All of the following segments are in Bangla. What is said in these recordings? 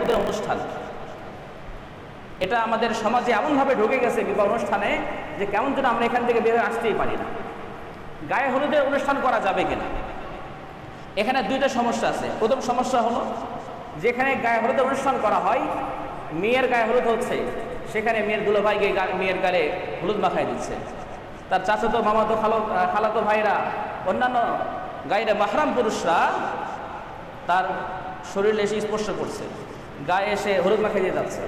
হলুদের অনুষ্ঠান, এটা আমাদের সমাজে এমনভাবে ঢুকে গেছে বিবাহ অনুষ্ঠানে যে কেমন যেন আমরা এখান থেকে বের হয়ে আসতেই পারি না। গায়ে হলুদের অনুষ্ঠান করা যাবে কিনা, এখানে দুইটা সমস্যা আছে। প্রথম সমস্যা হলো, যেখানে গায়ে হলুদের অনুষ্ঠান করা হয়, মেয়ের গায়ে হলুদ হচ্ছে, সেখানে মেয়ের দুলাভাইকে মেয়ের গায়ে হলুদ মাখাই দিচ্ছে, তার চাচাতো মামাতো খালাতো ভাইরা অন্যান্য গায়ের মাহরাম পুরুষরা তার শরীরে এসে স্পর্শ করছে, গায়ে এসে হলুদ মাখাই দিয়ে যাচ্ছে।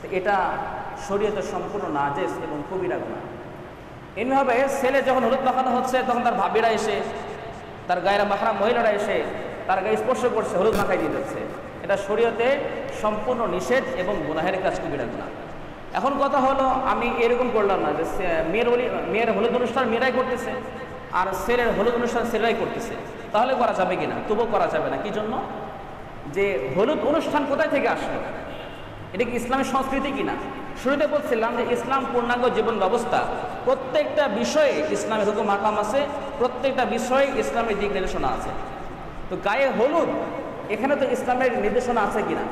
তো এটা শরীয়তে সম্পূর্ণ নাজেস এবং কবিরা গুনাহ। এমনিভাবে ছেলে যখন হলুদ মাখানো হচ্ছে তখন তার ভাবিরা এসে, তার গায়ের মাহরাম মহিলারা এসে তার গায়ে স্পর্শ করছে, হলুদ মাখাই দিয়ে যাচ্ছে। এটা শরীয়তে সম্পূর্ণ নিষেধ এবং গুনাহের কাজ, কবিরা গুনাহ। এখন কথা হলো, আমি এরকম করলাম না যে মেয়ের হলুদ অনুষ্ঠান মেয়েরাই করতেছে আর ছেলের হলুদ অনুষ্ঠান ছেলেরাই করতেছে, তাহলে করা যাবে কিনা? তবুও করা যাবে না। কি জন্য? যে হলুদ অনুষ্ঠান কোথায় থেকে আসলো? এটা কি ইসলামের সংস্কৃতি কিনা? শুরুতে বলছিলাম যে ইসলাম পূর্ণাঙ্গ জীবন ব্যবস্থা, প্রত্যেকটা বিষয়ে ইসলামের হুকুম হাকাম আছে, প্রত্যেকটা বিষয়ে ইসলামের দিক নির্দেশনা আছে। তো গায়ে হলুদ, এখানে তো ইসলামের নির্দেশনা আছে কিনা?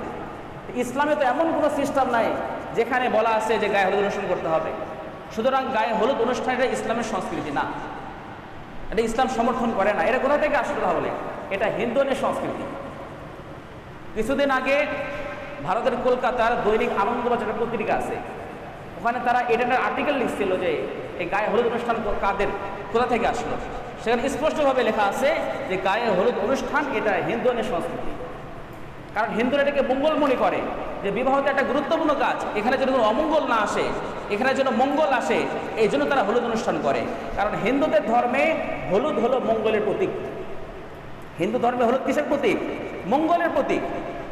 ইসলামে তো এমন কোনো সিস্টেম নাই যেখানে বলা আছে যে গায়ে হলুদ অনুষ্ঠান করতে হবে। সুতরাং গায়ে হলুদ অনুষ্ঠান এটা ইসলামের সংস্কৃতি না, এটা ইসলাম সমর্থন করে না। এটা কোথা থেকে আসলে তাহলে? এটা হিন্দুদের সংস্কৃতি। কিছুদিন আগে ভারতের কলকাতার দৈনিক আনন্দবাজার পত্রিকা আছে, ওখানে তারা এটা আর্টিকেল লিখছিল যে এই গায়ে হলুদ অনুষ্ঠান কাদের, কোথা থেকে আসলো। সেখানে স্পষ্টভাবে লেখা আছে যে গায়ে হলুদ অনুষ্ঠান এটা হিন্দুদের সংস্কৃতি। কারণ হিন্দুরা এটাকে মঙ্গল মনে করে, যে বিবাহটা একটা গুরুত্বপূর্ণ কাজ, এখানে যেন কোনো অমঙ্গল না আসে, এখানে যেন মঙ্গল আসে, এই জন্য তারা হলুদ অনুষ্ঠান করে। কারণ হিন্দুদের ধর্মে হলুদ হলো মঙ্গলের প্রতীক। হিন্দু ধর্মে হলুদ কিসের প্রতীক? মঙ্গলের প্রতীক।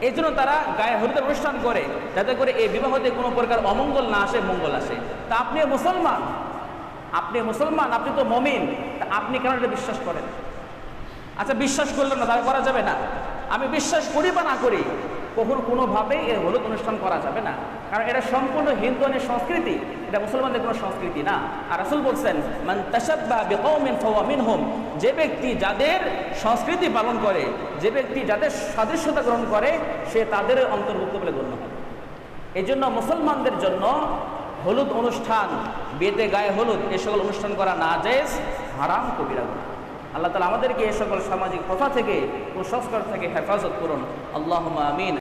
এই জন্য তারা গায়ে হলুদের অনুষ্ঠান করে, যাতে করে এই বিবাহতে কোনো প্রকার অমঙ্গল না আসে, মঙ্গল আসে। তা আপনি মুসলমান, আপনি তো মুমিন, তা আপনি কেন এটা বিশ্বাস করেন? আচ্ছা, বিশ্বাস করলেন না, তাহলে করা যাবে না। আমি বিশ্বাস করি বা না করি, কোনোভাবেই এর হলুদ অনুষ্ঠান করা যাবে না। কারণ এটা সম্পূর্ণ হিন্দুদের সংস্কৃতি, এটা মুসলমানদের কোনো সংস্কৃতি না। আর রাসূল বলছেন, মান তাশাব্বাহা বিকওমিন ফাহুয়া মিনহুম, যে ব্যক্তি যাদের সংস্কৃতি পালন করে, যে ব্যক্তি যাদের সাদৃশ্যতা গ্রহণ করে, সে তাদের অন্তর্ভুক্ত বলে গণ্য হবে। এই জন্য মুসলমানদের জন্য হলুদ অনুষ্ঠান, বিয়েতে গায়ে হলুদ, এ সকল অনুষ্ঠান করা নাজেজ, হারাম, কবিরা গুনাহ। আল্লাহ তাআলা আমাদেরকে এই সকল সামাজিক প্রথা থেকে, কুসংস্কার থেকে হেফাজত করুন। আল্লাহুম্মা আমিন।